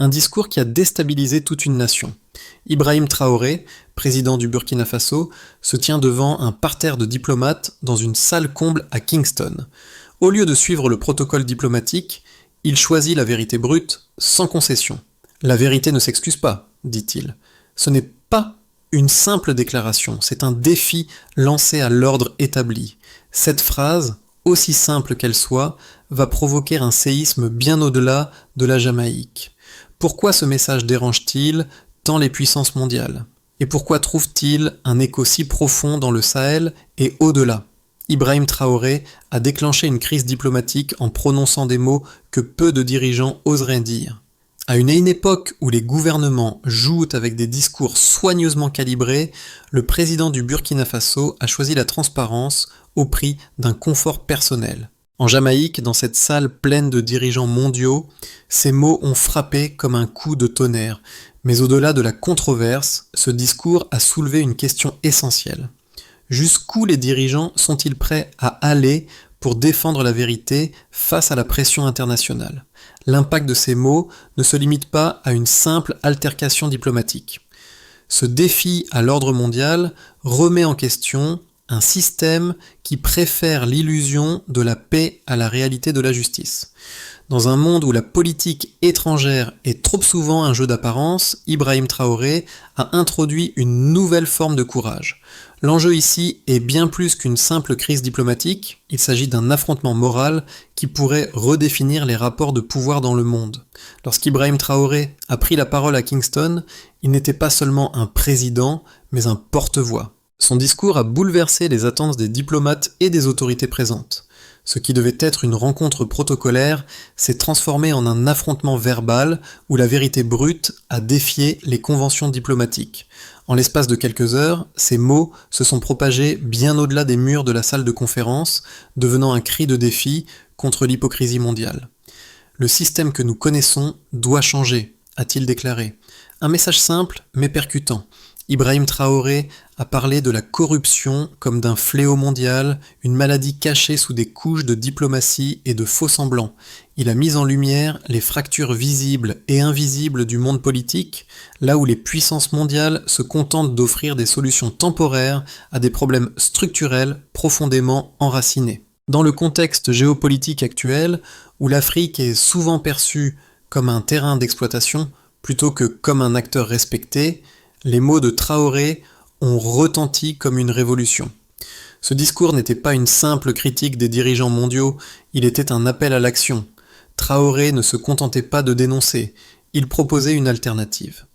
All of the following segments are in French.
un discours qui a déstabilisé toute une nation. Ibrahim Traoré, président du Burkina Faso, se tient devant un parterre de diplomates dans une salle comble à Kingston. Au lieu de suivre le protocole diplomatique, il choisit la vérité brute, sans concession. La vérité ne s'excuse pas, dit-il. Ce n'est pas une simple déclaration, c'est un défi lancé à l'ordre établi. Cette phrase, aussi simple qu'elle soit, va provoquer un séisme bien au-delà de la Jamaïque. Pourquoi ce message dérange-t-il tant les puissances mondiales? Et pourquoi trouve-t-il un écho si profond dans le Sahel et au-delà? Ibrahim Traoré a déclenché une crise diplomatique en prononçant des mots que peu de dirigeants oseraient dire. À une époque où les gouvernements jouent avec des discours soigneusement calibrés, le président du Burkina Faso a choisi la transparence au prix d'un confort personnel. En Jamaïque, dans cette salle pleine de dirigeants mondiaux, ces mots ont frappé comme un coup de tonnerre. Mais au-delà de la controverse, ce discours a soulevé une question essentielle. Jusqu'où les dirigeants sont-ils prêts à aller pour défendre la vérité face à la pression internationale? L'impact de ces mots ne se limite pas à une simple altercation diplomatique. Ce défi à l'ordre mondial remet en question un système qui préfère l'illusion de la paix à la réalité de la justice. Dans un monde où la politique étrangère est trop souvent un jeu d'apparence, Ibrahim Traoré a introduit une nouvelle forme de courage. L'enjeu ici est bien plus qu'une simple crise diplomatique, il s'agit d'un affrontement moral qui pourrait redéfinir les rapports de pouvoir dans le monde. Lorsqu'Ibrahim Traoré a pris la parole à Kingston, il n'était pas seulement un président, mais un porte-voix. Son discours a bouleversé les attentes des diplomates et des autorités présentes. Ce qui devait être une rencontre protocolaire s'est transformé en un affrontement verbal où la vérité brute a défié les conventions diplomatiques. En l'espace de quelques heures, ces mots se sont propagés bien au-delà des murs de la salle de conférence, devenant un cri de défi contre l'hypocrisie mondiale. Le système que nous connaissons doit changer, a-t-il déclaré. Un message simple mais percutant. Ibrahim Traoré a parlé de la corruption comme d'un fléau mondial, une maladie cachée sous des couches de diplomatie et de faux-semblants. Il a mis en lumière les fractures visibles et invisibles du monde politique, là où les puissances mondiales se contentent d'offrir des solutions temporaires à des problèmes structurels profondément enracinés. Dans le contexte géopolitique actuel, où l'Afrique est souvent perçue comme un terrain d'exploitation plutôt que comme un acteur respecté, les mots de Traoré ont retenti comme une révolution. Ce discours n'était pas une simple critique des dirigeants mondiaux, il était un appel à l'action. Traoré ne se contentait pas de dénoncer, il proposait une alternative.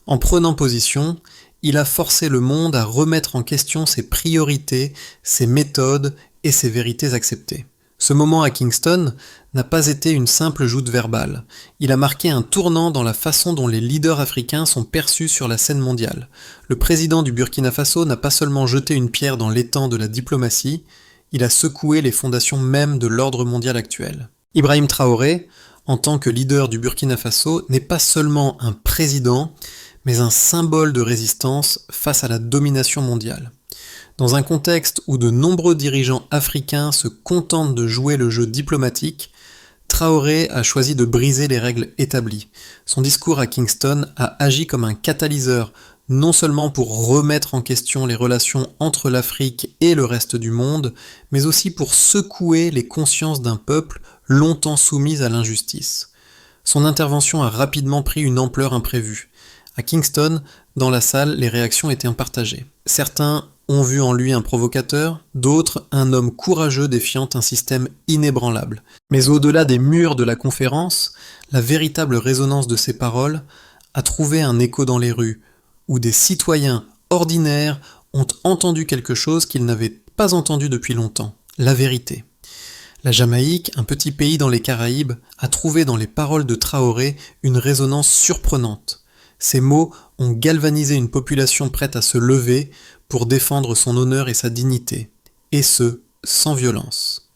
En prenant position, il a forcé le monde à remettre en question ses priorités, ses méthodes et ses vérités acceptées. Ce moment à Kingston n'a pas été une simple joute verbale. Il a marqué un tournant dans la façon dont les leaders africains sont perçus sur la scène mondiale. Le président du Burkina Faso n'a pas seulement jeté une pierre dans l'étang de la diplomatie, il a secoué les fondations mêmes de l'ordre mondial actuel. Ibrahim Traoré, en tant que leader du Burkina Faso, n'est pas seulement un président, mais un symbole de résistance face à la domination mondiale. Dans un contexte où de nombreux dirigeants africains se contentent de jouer le jeu diplomatique, Traoré a choisi de briser les règles établies. Son discours à Kingston a agi comme un catalyseur, non seulement pour remettre en question les relations entre l'Afrique et le reste du monde, mais aussi pour secouer les consciences d'un peuple longtemps soumis à l'injustice. Son intervention a rapidement pris une ampleur imprévue. À Kingston, dans la salle, les réactions étaient partagées. Certains ont vu en lui un provocateur, d'autres un homme courageux défiant un système inébranlable. Mais au-delà des murs de la conférence, la véritable résonance de ses paroles a trouvé un écho dans les rues, où des citoyens ordinaires ont entendu quelque chose qu'ils n'avaient pas entendu depuis longtemps, la vérité. La Jamaïque, un petit pays dans les Caraïbes, a trouvé dans les paroles de Traoré une résonance surprenante. Ces mots ont galvanisé une population prête à se lever pour défendre son honneur et sa dignité, et ce, sans violence.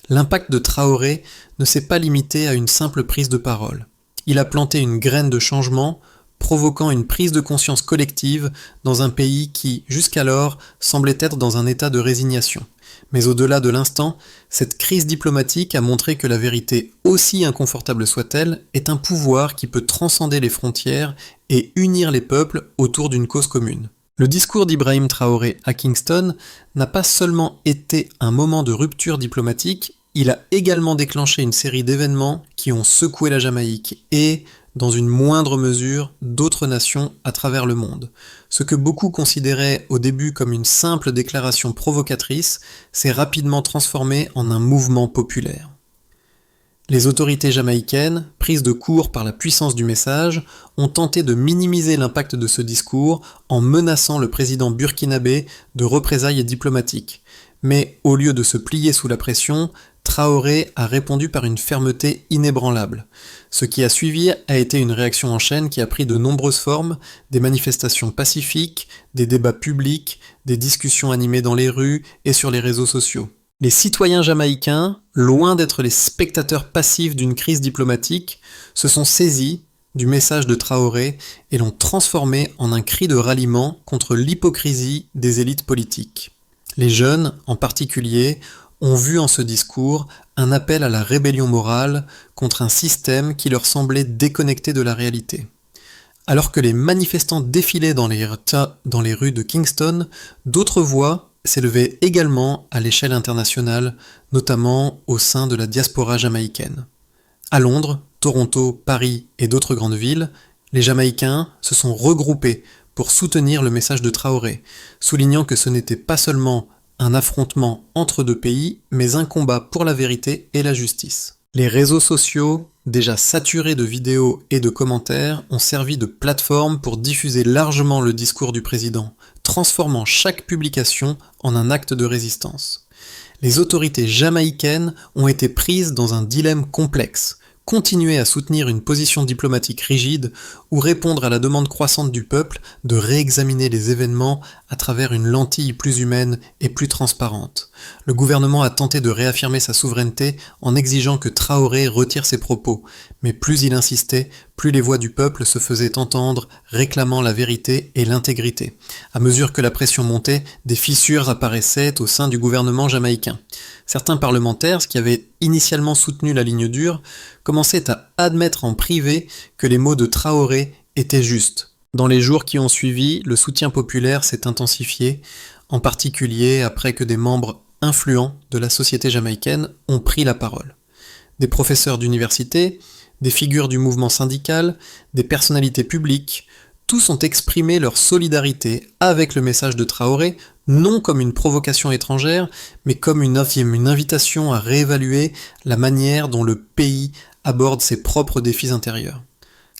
L'impact de Traoré ne s'est pas limité à une simple prise de parole. Il a planté une graine de changement provoquant une prise de conscience collective dans un pays qui, jusqu'alors, semblait être dans un état de résignation. Mais au-delà de l'instant, cette crise diplomatique a montré que la vérité, aussi inconfortable soit-elle, est un pouvoir qui peut transcender les frontières et unir les peuples autour d'une cause commune. Le discours d'Ibrahim Traoré à Kingston n'a pas seulement été un moment de rupture diplomatique, il a également déclenché une série d'événements qui ont secoué la Jamaïque et, dans une moindre mesure, d'autres nations à travers le monde. Ce que beaucoup considéraient au début comme une simple déclaration provocatrice s'est rapidement transformé en un mouvement populaire. Les autorités jamaïcaines, prises de court par la puissance du message, ont tenté de minimiser l'impact de ce discours en menaçant le président burkinabé de représailles diplomatiques. Mais au lieu de se plier sous la pression, Traoré a répondu par une fermeté inébranlable. Ce qui a suivi a été une réaction en chaîne qui a pris de nombreuses formes, des manifestations pacifiques, des débats publics, des discussions animées dans les rues et sur les réseaux sociaux. Les citoyens jamaïcains, loin d'être les spectateurs passifs d'une crise diplomatique, se sont saisis du message de Traoré et l'ont transformé en un cri de ralliement contre l'hypocrisie des élites politiques. Les jeunes, en particulier, ont vu en ce discours un appel à la rébellion morale contre un système qui leur semblait déconnecté de la réalité. Alors que les manifestants défilaient dans les rues de Kingston, d'autres voix s'élevaient également à l'échelle internationale, notamment au sein de la diaspora jamaïcaine. À Londres, Toronto, Paris et d'autres grandes villes, les Jamaïcains se sont regroupés pour soutenir le message de Traoré, soulignant que ce n'était pas seulement un affrontement entre deux pays, mais un combat pour la vérité et la justice. Les réseaux sociaux, déjà saturés de vidéos et de commentaires, ont servi de plateforme pour diffuser largement le discours du président, transformant chaque publication en un acte de résistance. Les autorités jamaïcaines ont été prises dans un dilemme complexe. Continuer à soutenir une position diplomatique rigide ou répondre à la demande croissante du peuple de réexaminer les événements à travers une lentille plus humaine et plus transparente. Le gouvernement a tenté de réaffirmer sa souveraineté en exigeant que Traoré retire ses propos, mais plus il insistait, plus les voix du peuple se faisaient entendre, réclamant la vérité et l'intégrité. À mesure que la pression montait, des fissures apparaissaient au sein du gouvernement jamaïcain. Certains parlementaires, qui avaient initialement soutenu la ligne dure, commençaient à admettre en privé que les mots de Traoré étaient justes. Dans les jours qui ont suivi, le soutien populaire s'est intensifié, en particulier après que des membres influents de la société jamaïcaine ont pris la parole. Des professeurs d'université, des figures du mouvement syndical, des personnalités publiques, tous ont exprimé leur solidarité avec le message de Traoré, non comme une provocation étrangère, mais comme une invitation à réévaluer la manière dont le pays aborde ses propres défis intérieurs.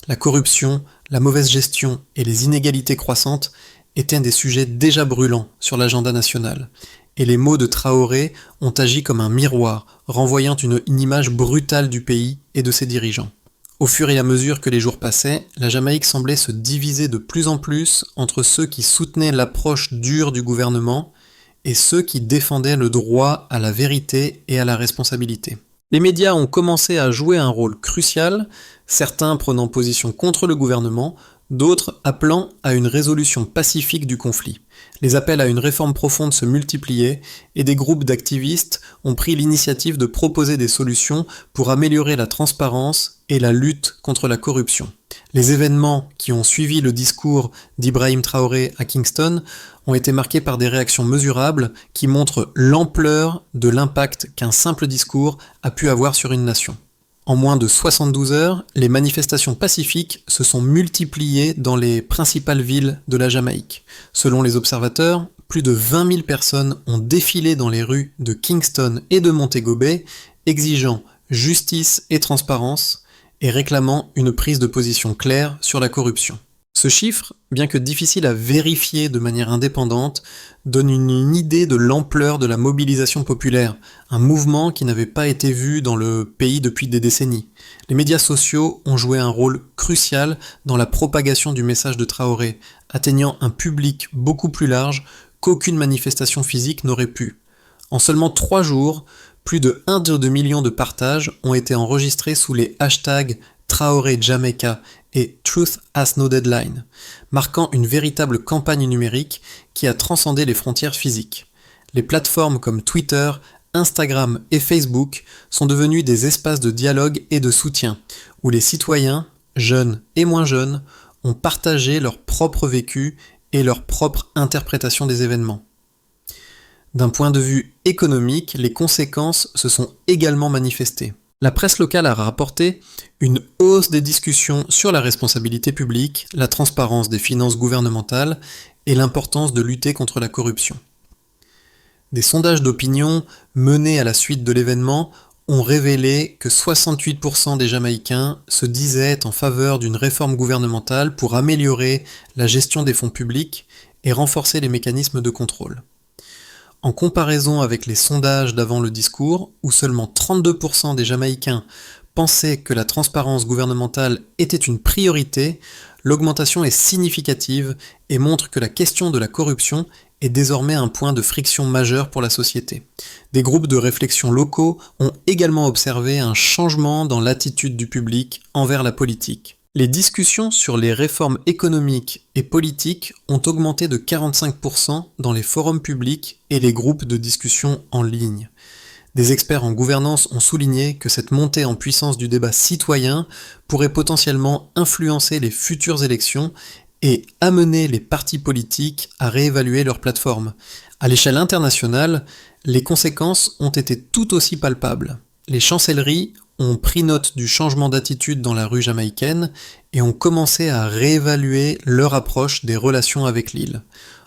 La corruption, la mauvaise gestion et les inégalités croissantes étaient des sujets déjà brûlants sur l'agenda national, et les mots de Traoré ont agi comme un miroir, renvoyant une image brutale du pays et de ses dirigeants. Au fur et à mesure que les jours passaient, la Jamaïque semblait se diviser de plus en plus entre ceux qui soutenaient l'approche dure du gouvernement et ceux qui défendaient le droit à la vérité et à la responsabilité. Les médias ont commencé à jouer un rôle crucial, certains prenant position contre le gouvernement, d'autres appelant à une résolution pacifique du conflit. Les appels à une réforme profonde se multipliaient et des groupes d'activistes ont pris l'initiative de proposer des solutions pour améliorer la transparence et la lutte contre la corruption. Les événements qui ont suivi le discours d'Ibrahim Traoré à Kingston ont été marqués par des réactions mesurables qui montrent l'ampleur de l'impact qu'un simple discours a pu avoir sur une nation. En moins de 72 heures, les manifestations pacifiques se sont multipliées dans les principales villes de la Jamaïque. Selon les observateurs, plus de 20 000 personnes ont défilé dans les rues de Kingston et de Montego Bay, exigeant justice et transparence et réclamant une prise de position claire sur la corruption. Ce chiffre, bien que difficile à vérifier de manière indépendante, donne une idée de l'ampleur de la mobilisation populaire, un mouvement qui n'avait pas été vu dans le pays depuis des décennies. Les médias sociaux ont joué un rôle crucial dans la propagation du message de Traoré, atteignant un public beaucoup plus large qu'aucune manifestation physique n'aurait pu. En seulement 3 jours, plus de 1,2 million de partages ont été enregistrés sous les hashtags Traoré Jamaica et Truth Has No Deadline, marquant une véritable campagne numérique qui a transcendé les frontières physiques. Les plateformes comme Twitter, Instagram et Facebook sont devenues des espaces de dialogue et de soutien, où les citoyens, jeunes et moins jeunes, ont partagé leur propre vécu et leur propre interprétation des événements. D'un point de vue économique, les conséquences se sont également manifestées. La presse locale a rapporté une hausse des discussions sur la responsabilité publique, la transparence des finances gouvernementales et l'importance de lutter contre la corruption. Des sondages d'opinion menés à la suite de l'événement ont révélé que 68% des Jamaïcains se disaient en faveur d'une réforme gouvernementale pour améliorer la gestion des fonds publics et renforcer les mécanismes de contrôle. En comparaison avec les sondages d'avant le discours, où seulement 32% des Jamaïcains pensaient que la transparence gouvernementale était une priorité, l'augmentation est significative et montre que la question de la corruption est désormais un point de friction majeur pour la société. Des groupes de réflexion locaux ont également observé un changement dans l'attitude du public envers la politique. Les discussions sur les réformes économiques et politiques ont augmenté de 45% dans les forums publics et les groupes de discussion en ligne. Des experts en gouvernance ont souligné que cette montée en puissance du débat citoyen pourrait potentiellement influencer les futures élections et amener les partis politiques à réévaluer leurs plateformes. À l'échelle internationale, les conséquences ont été tout aussi palpables. Les chancelleries ont pris note du changement d'attitude dans la rue jamaïcaine et ont commencé à réévaluer leur approche des relations avec l'île.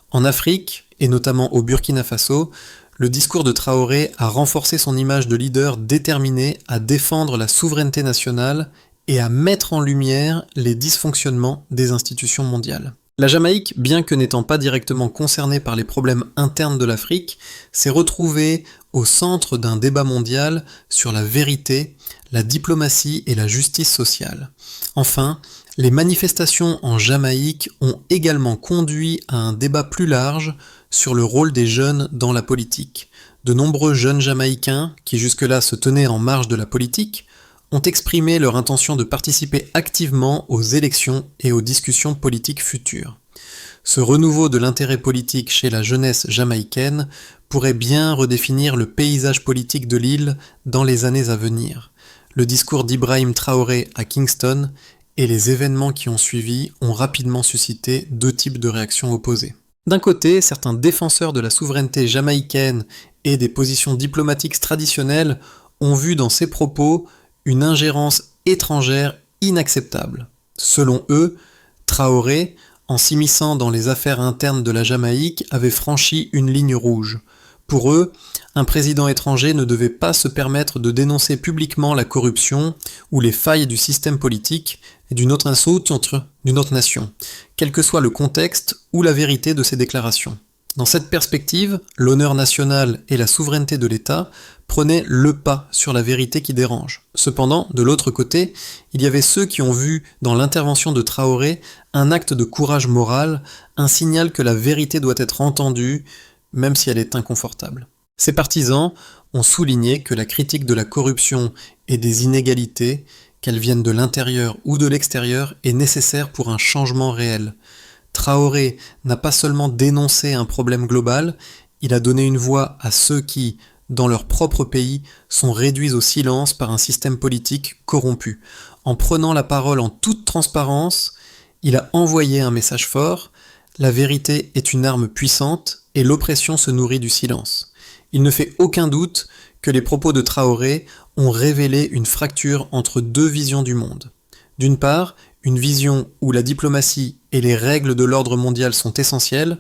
En Afrique, et notamment au Burkina Faso, le discours de Traoré a renforcé son image de leader déterminé à défendre la souveraineté nationale et à mettre en lumière les dysfonctionnements des institutions mondiales. La Jamaïque, bien que n'étant pas directement concernée par les problèmes internes de l'Afrique, s'est retrouvée au centre d'un débat mondial sur la vérité, la diplomatie et la justice sociale. Enfin, les manifestations en Jamaïque ont également conduit à un débat plus large sur le rôle des jeunes dans la politique. De nombreux jeunes Jamaïcains, qui jusque-là se tenaient en marge de la politique, ont exprimé leur intention de participer activement aux élections et aux discussions politiques futures. Ce renouveau de l'intérêt politique chez la jeunesse jamaïcaine pourrait bien redéfinir le paysage politique de l'île dans les années à venir. Le discours d'Ibrahim Traoré à Kingston et les événements qui ont suivi ont rapidement suscité deux types de réactions opposées. D'un côté, certains défenseurs de la souveraineté jamaïcaine et des positions diplomatiques traditionnelles ont vu dans ces propos une ingérence étrangère inacceptable. Selon eux, Traoré, en s'immisçant dans les affaires internes de la Jamaïque, avait franchi une ligne rouge. Pour eux, un président étranger ne devait pas se permettre de dénoncer publiquement la corruption ou les failles du système politique et d'une autre nation, quel que soit le contexte ou la vérité de ces déclarations. Dans cette perspective, l'honneur national et la souveraineté de l'État prenaient le pas sur la vérité qui dérange. Cependant, de l'autre côté, il y avait ceux qui ont vu dans l'intervention de Traoré un acte de courage moral, un signal que la vérité doit être entendue, même si elle est inconfortable. Ces partisans ont souligné que la critique de la corruption et des inégalités, qu'elles viennent de l'intérieur ou de l'extérieur, est nécessaire pour un changement réel. Traoré n'a pas seulement dénoncé un problème global, il a donné une voix à ceux qui, dans leur propre pays, sont réduits au silence par un système politique corrompu. En prenant la parole en toute transparence, il a envoyé un message fort: la vérité est une arme puissante et l'oppression se nourrit du silence. Il ne fait aucun doute que les propos de Traoré ont révélé une fracture entre deux visions du monde. D'une part, une vision où la diplomatie et les règles de l'ordre mondial sont essentielles,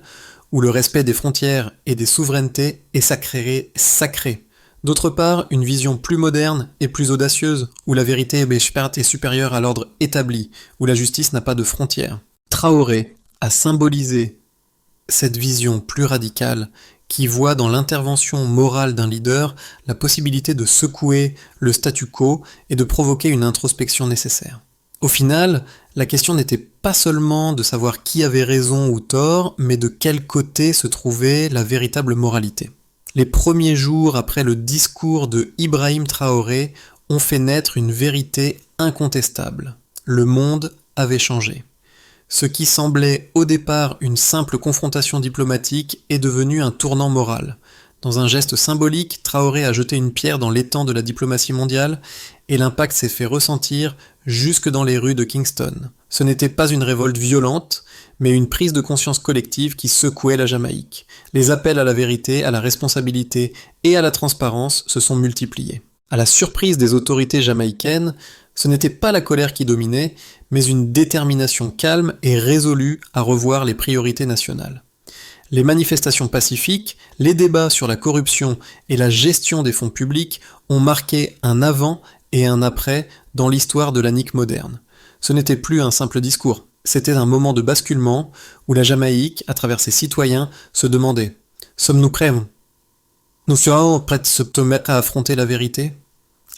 où le respect des frontières et des souverainetés est sacré. D'autre part, une vision plus moderne et plus audacieuse, où la vérité est supérieure à l'ordre établi, où la justice n'a pas de frontières. Traoré a symbolisé cette vision plus radicale qui voit dans l'intervention morale d'un leader la possibilité de secouer le statu quo et de provoquer une introspection nécessaire. Au final, la question n'était pas seulement de savoir qui avait raison ou tort, mais de quel côté se trouvait la véritable moralité. Les premiers jours après le discours de Ibrahim Traoré ont fait naître une vérité incontestable. Le monde avait changé. Ce qui semblait au départ une simple confrontation diplomatique est devenu un tournant moral. Dans un geste symbolique, Traoré a jeté une pierre dans l'étang de la diplomatie mondiale et l'impact s'est fait ressentir jusque dans les rues de Kingston. Ce n'était pas une révolte violente, mais une prise de conscience collective qui secouait la Jamaïque. Les appels à la vérité, à la responsabilité et à la transparence se sont multipliés. À la surprise des autorités jamaïcaines, ce n'était pas la colère qui dominait, mais une détermination calme et résolue à revoir les priorités nationales. Les manifestations pacifiques, les débats sur la corruption et la gestion des fonds publics ont marqué un avant et un après dans l'histoire de la NIC moderne. Ce n'était plus un simple discours, c'était un moment de basculement où la Jamaïque, à travers ses citoyens, se demandait « Sommes-nous prêts ? Nous serons prêts de se mettre à affronter la vérité ?»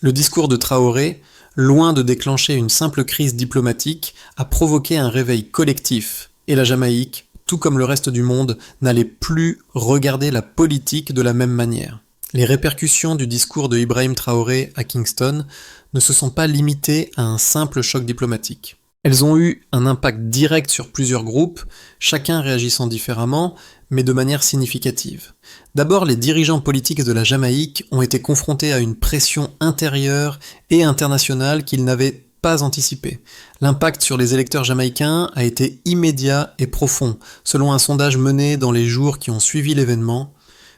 Le discours de Traoré, loin de déclencher une simple crise diplomatique, a provoqué un réveil collectif, et la Jamaïque, tout comme le reste du monde, n'allait plus regarder la politique de la même manière. Les répercussions du discours de Ibrahim Traoré à Kingston ne se sont pas limitées à un simple choc diplomatique. Elles ont eu un impact direct sur plusieurs groupes, chacun réagissant différemment, mais de manière significative. D'abord, les dirigeants politiques de la Jamaïque ont été confrontés à une pression intérieure et internationale qu'ils n'avaient pas anticipée. L'impact sur les électeurs jamaïcains a été immédiat et profond. Selon un sondage mené dans les jours qui ont suivi l'événement,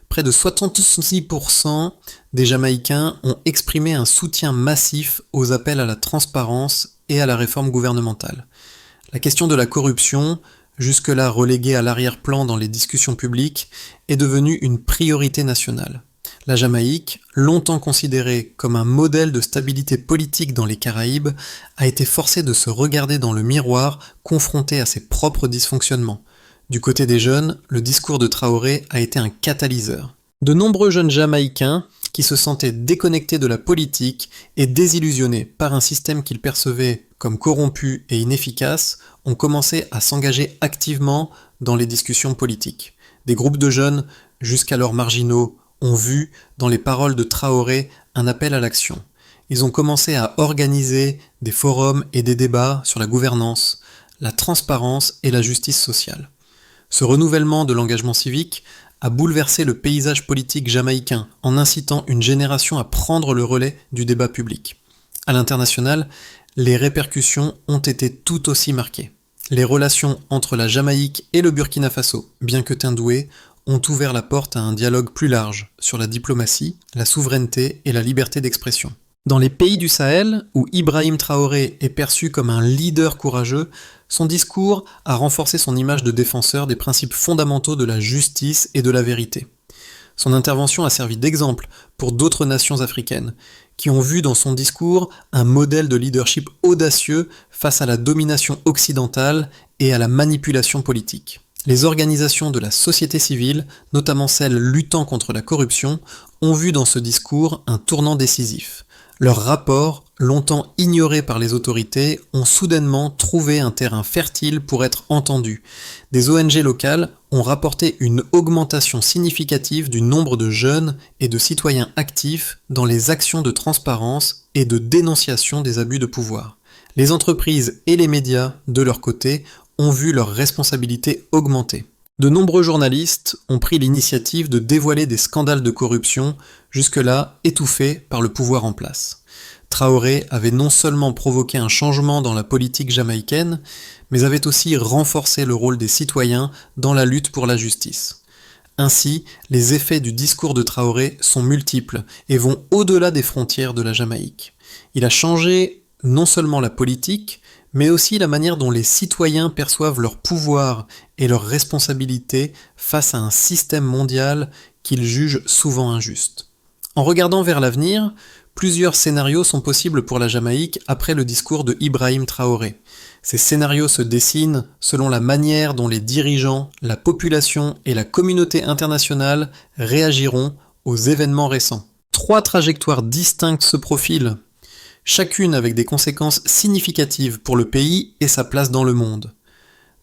près de 66% des Jamaïcains ont exprimé un soutien massif aux appels à la transparence et à la réforme gouvernementale. La question de la corruption, jusque-là reléguée à l'arrière-plan dans les discussions publiques, est devenue une priorité nationale. La Jamaïque, longtemps considérée comme un modèle de stabilité politique dans les Caraïbes, a été forcée de se regarder dans le miroir, confrontée à ses propres dysfonctionnements. Du côté des jeunes, le discours de Traoré a été un catalyseur. De nombreux jeunes Jamaïcains, qui se sentaient déconnectés de la politique et désillusionnés par un système qu'ils percevaient comme corrompu et inefficace, ont commencé à s'engager activement dans les discussions politiques. Des groupes de jeunes, jusqu'alors marginaux, ont vu dans les paroles de Traoré un appel à l'action. Ils ont commencé à organiser des forums et des débats sur la gouvernance, la transparence et la justice sociale. Ce renouvellement de l'engagement civique a bouleversé le paysage politique jamaïcain en incitant une génération à prendre le relais du débat public. À l'international, les répercussions ont été tout aussi marquées. Les relations entre la Jamaïque et le Burkina Faso, bien que tendouées, ont ouvert la porte à un dialogue plus large sur la diplomatie, la souveraineté et la liberté d'expression. Dans les pays du Sahel, où Ibrahim Traoré est perçu comme un leader courageux, son discours a renforcé son image de défenseur des principes fondamentaux de la justice et de la vérité. Son intervention a servi d'exemple pour d'autres nations africaines, qui ont vu dans son discours un modèle de leadership audacieux face à la domination occidentale et à la manipulation politique. Les organisations de la société civile, notamment celles luttant contre la corruption, ont vu dans ce discours un tournant décisif. Leurs rapports, longtemps ignorés par les autorités, ont soudainement trouvé un terrain fertile pour être entendus. Des ONG locales ont rapporté une augmentation significative du nombre de jeunes et de citoyens actifs dans les actions de transparence et de dénonciation des abus de pouvoir. Les entreprises et les médias, de leur côté, ont vu leurs responsabilités augmenter. De nombreux journalistes ont pris l'initiative de dévoiler des scandales de corruption, jusque-là étouffés par le pouvoir en place. Traoré avait non seulement provoqué un changement dans la politique jamaïcaine, mais avait aussi renforcé le rôle des citoyens dans la lutte pour la justice. Ainsi, les effets du discours de Traoré sont multiples et vont au-delà des frontières de la Jamaïque. Il a changé non seulement la politique, mais aussi la manière dont les citoyens perçoivent leur pouvoir et leurs responsabilités face à un système mondial qu'ils jugent souvent injuste. En regardant vers l'avenir, plusieurs scénarios sont possibles pour la Jamaïque après le discours de Ibrahim Traoré. Ces scénarios se dessinent selon la manière dont les dirigeants, la population et la communauté internationale réagiront aux événements récents. 3 trajectoires distinctes se profilent, chacune avec des conséquences significatives pour le pays et sa place dans le monde.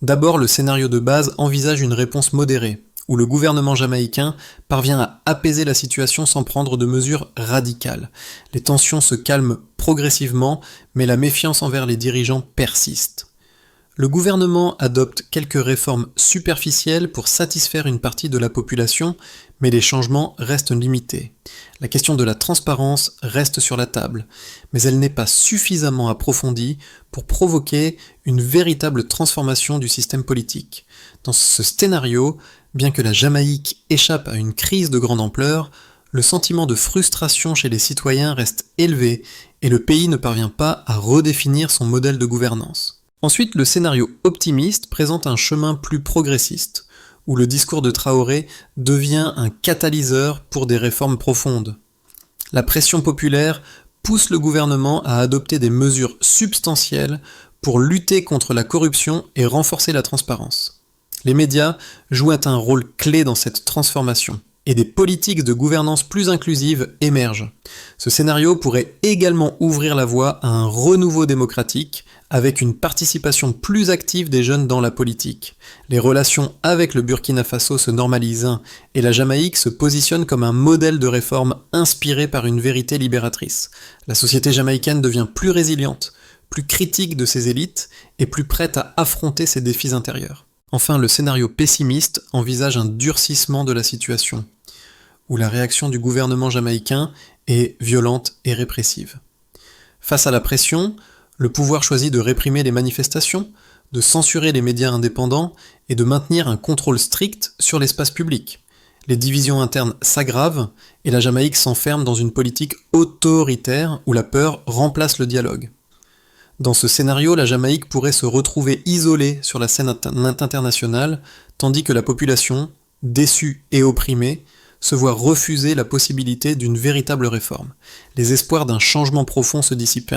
D'abord, le scénario de base envisage une réponse modérée. où le gouvernement jamaïcain parvient à apaiser la situation sans prendre de mesures radicales. Les tensions se calment progressivement, mais la méfiance envers les dirigeants persiste. Le gouvernement adopte quelques réformes superficielles pour satisfaire une partie de la population, mais les changements restent limités. La question de la transparence reste sur la table, mais elle n'est pas suffisamment approfondie pour provoquer une véritable transformation du système politique. Dans ce scénario, bien que la Jamaïque échappe à une crise de grande ampleur, le sentiment de frustration chez les citoyens reste élevé et le pays ne parvient pas à redéfinir son modèle de gouvernance. Ensuite, le scénario optimiste présente un chemin plus progressiste, où le discours de Traoré devient un catalyseur pour des réformes profondes. La pression populaire pousse le gouvernement à adopter des mesures substantielles pour lutter contre la corruption et renforcer la transparence. Les médias jouent un rôle clé dans cette transformation, et des politiques de gouvernance plus inclusives émergent. Ce scénario pourrait également ouvrir la voie à un renouveau démocratique, avec une participation plus active des jeunes dans la politique. Les relations avec le Burkina Faso se normalisent et la Jamaïque se positionne comme un modèle de réforme inspiré par une vérité libératrice. La société jamaïcaine devient plus résiliente, plus critique de ses élites et plus prête à affronter ses défis intérieurs. Enfin, le scénario pessimiste envisage un durcissement de la situation, où la réaction du gouvernement jamaïcain est violente et répressive. Face à la pression, le pouvoir choisit de réprimer les manifestations, de censurer les médias indépendants et de maintenir un contrôle strict sur l'espace public. Les divisions internes s'aggravent et la Jamaïque s'enferme dans une politique autoritaire où la peur remplace le dialogue. Dans ce scénario, la Jamaïque pourrait se retrouver isolée sur la scène internationale, tandis que la population, déçue et opprimée, se voit refuser la possibilité d'une véritable réforme. Les espoirs d'un changement profond se dissipent,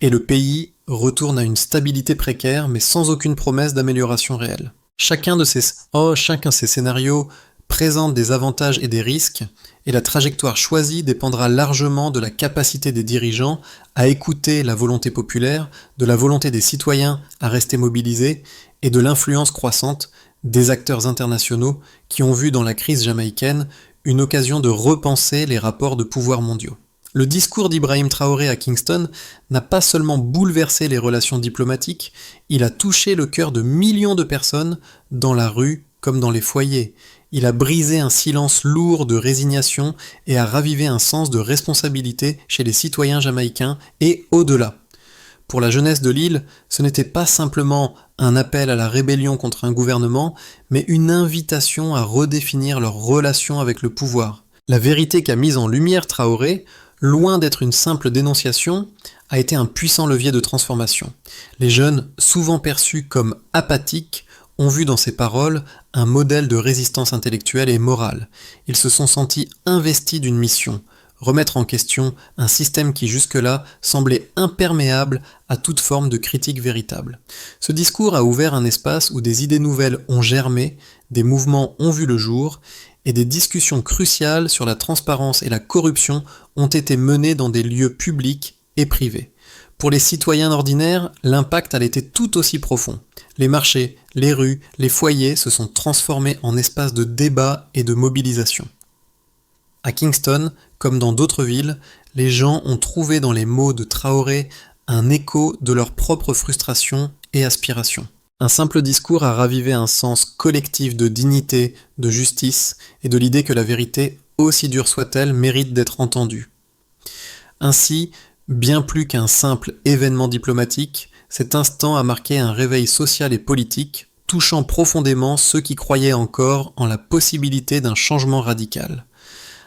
et le pays retourne à une stabilité précaire, mais sans aucune promesse d'amélioration réelle. Chacun de ces scénarios présente des avantages et des risques, et la trajectoire choisie dépendra largement de la capacité des dirigeants à écouter la volonté populaire, de la volonté des citoyens à rester mobilisés, et de l'influence croissante des acteurs internationaux qui ont vu dans la crise jamaïcaine une occasion de repenser les rapports de pouvoir mondiaux. Le discours d'Ibrahim Traoré à Kingston n'a pas seulement bouleversé les relations diplomatiques, il a touché le cœur de millions de personnes dans la rue comme dans les foyers. Il a brisé un silence lourd de résignation et a ravivé un sens de responsabilité chez les citoyens jamaïcains et au-delà. Pour la jeunesse de l'île, ce n'était pas simplement un appel à la rébellion contre un gouvernement, mais une invitation à redéfinir leur relation avec le pouvoir. La vérité qu'a mise en lumière Traoré, loin d'être une simple dénonciation, a été un puissant levier de transformation. Les jeunes, souvent perçus comme apathiques, ont vu dans ses paroles un modèle de résistance intellectuelle et morale. Ils se sont sentis investis d'une mission, remettre en question un système qui jusque-là semblait imperméable à toute forme de critique véritable. Ce discours a ouvert un espace où des idées nouvelles ont germé, des mouvements ont vu le jour, et des discussions cruciales sur la transparence et la corruption ont été menées dans des lieux publics et privés. Pour les citoyens ordinaires, l'impact a été tout aussi profond. Les marchés, les rues, les foyers se sont transformés en espaces de débat et de mobilisation. À Kingston, comme dans d'autres villes, les gens ont trouvé dans les mots de Traoré un écho de leur propre frustration et aspiration. Un simple discours a ravivé un sens collectif de dignité, de justice et de l'idée que la vérité, aussi dure soit-elle, mérite d'être entendue. Ainsi, bien plus qu'un simple événement diplomatique, cet instant a marqué un réveil social et politique, touchant profondément ceux qui croyaient encore en la possibilité d'un changement radical.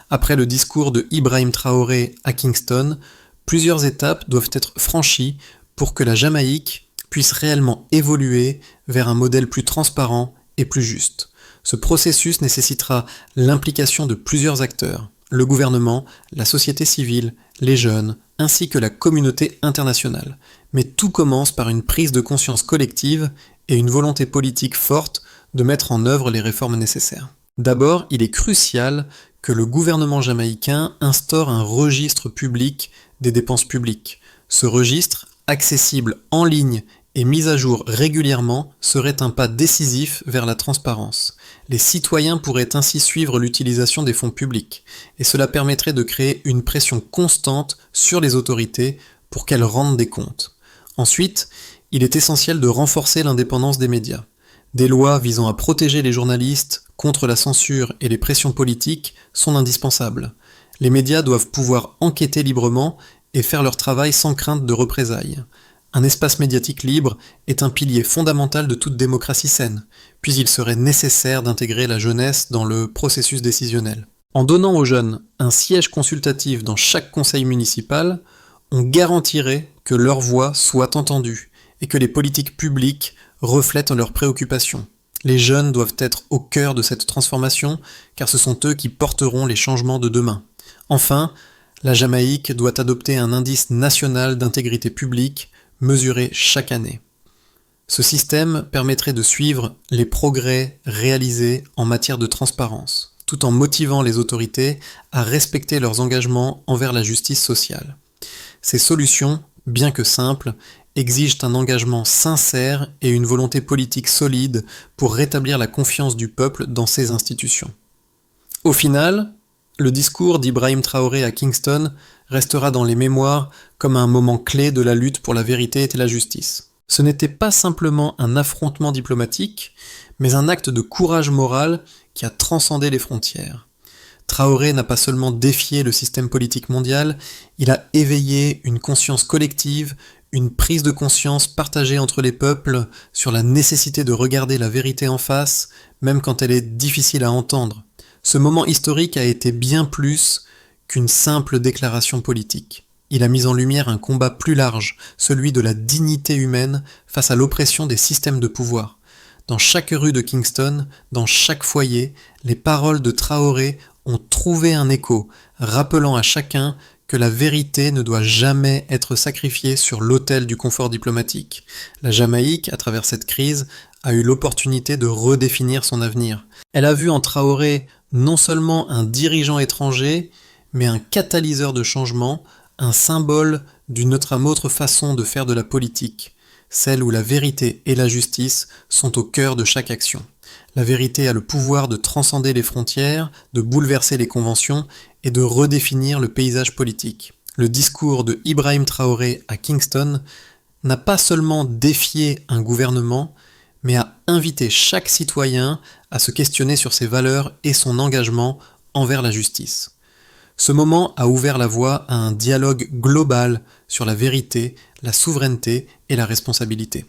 Après le discours de Ibrahim Traoré à Kingston, plusieurs étapes doivent être franchies pour que la Jamaïque puisse réellement évoluer vers un modèle plus transparent et plus juste. Ce processus nécessitera l'implication de plusieurs acteurs, le gouvernement, la société civile, les jeunes, ainsi que la communauté internationale. Mais tout commence par une prise de conscience collective et une volonté politique forte de mettre en œuvre les réformes nécessaires. D'abord, il est crucial que le gouvernement jamaïcain instaure un registre public des dépenses publiques. Ce registre, accessible en ligne et mis à jour régulièrement serait un pas décisif vers la transparence. Les citoyens pourraient ainsi suivre l'utilisation des fonds publics, et cela permettrait de créer une pression constante sur les autorités pour qu'elles rendent des comptes. Ensuite, il est essentiel de renforcer l'indépendance des médias. Des lois visant à protéger les journalistes contre la censure et les pressions politiques sont indispensables. Les médias doivent pouvoir enquêter librement et faire leur travail sans crainte de représailles. Un espace médiatique libre est un pilier fondamental de toute démocratie saine, puis il serait nécessaire d'intégrer la jeunesse dans le processus décisionnel. En donnant aux jeunes un siège consultatif dans chaque conseil municipal, on garantirait que leur voix soit entendue et que les politiques publiques reflètent leurs préoccupations. Les jeunes doivent être au cœur de cette transformation, car ce sont eux qui porteront les changements de demain. Enfin, la Jamaïque doit adopter un indice national d'intégrité publique, mesuré chaque année. Ce système permettrait de suivre les progrès réalisés en matière de transparence, tout en motivant les autorités à respecter leurs engagements envers la justice sociale. Ces solutions, bien que simples, exigent un engagement sincère et une volonté politique solide pour rétablir la confiance du peuple dans ces institutions. Au final, le discours d'Ibrahim Traoré à Kingston restera dans les mémoires comme un moment clé de la lutte pour la vérité et la justice. Ce n'était pas simplement un affrontement diplomatique, mais un acte de courage moral qui a transcendé les frontières. Traoré n'a pas seulement défié le système politique mondial, il a éveillé une conscience collective, une prise de conscience partagée entre les peuples sur la nécessité de regarder la vérité en face, même quand elle est difficile à entendre. Ce moment historique a été bien plus qu'une simple déclaration politique. Il a mis en lumière un combat plus large, celui de la dignité humaine face à l'oppression des systèmes de pouvoir. Dans chaque rue de Kingston, dans chaque foyer, les paroles de Traoré ont trouvé un écho, rappelant à chacun que la vérité ne doit jamais être sacrifiée sur l'autel du confort diplomatique. La Jamaïque, à travers cette crise, a eu l'opportunité de redéfinir son avenir. Elle a vu en Traoré non seulement un dirigeant étranger, mais un catalyseur de changement, un symbole d'une autre façon de faire de la politique, celle où la vérité et la justice sont au cœur de chaque action. La vérité a le pouvoir de transcender les frontières, de bouleverser les conventions et de redéfinir le paysage politique. Le discours de Ibrahim Traoré à Kingston n'a pas seulement défié un gouvernement, mais a invité chaque citoyen à se questionner sur ses valeurs et son engagement envers la justice. Ce moment a ouvert la voie à un dialogue global sur la vérité, la souveraineté et la responsabilité.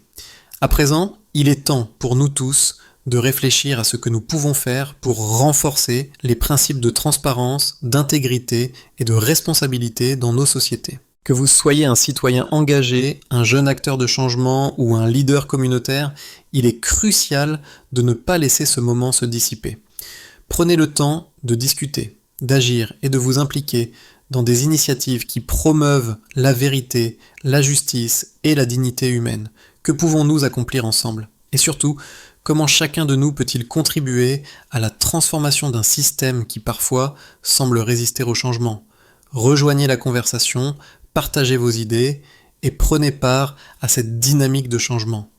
À présent, il est temps pour nous tous de réfléchir à ce que nous pouvons faire pour renforcer les principes de transparence, d'intégrité et de responsabilité dans nos sociétés. Que vous soyez un citoyen engagé, un jeune acteur de changement ou un leader communautaire, il est crucial de ne pas laisser ce moment se dissiper. Prenez le temps de discuter, d'agir et de vous impliquer dans des initiatives qui promeuvent la vérité, la justice et la dignité humaine. Que pouvons-nous accomplir ensemble ? Et surtout, comment chacun de nous peut-il contribuer à la transformation d'un système qui parfois semble résister au changement ? Rejoignez la conversation, partagez vos idées et prenez part à cette dynamique de changement.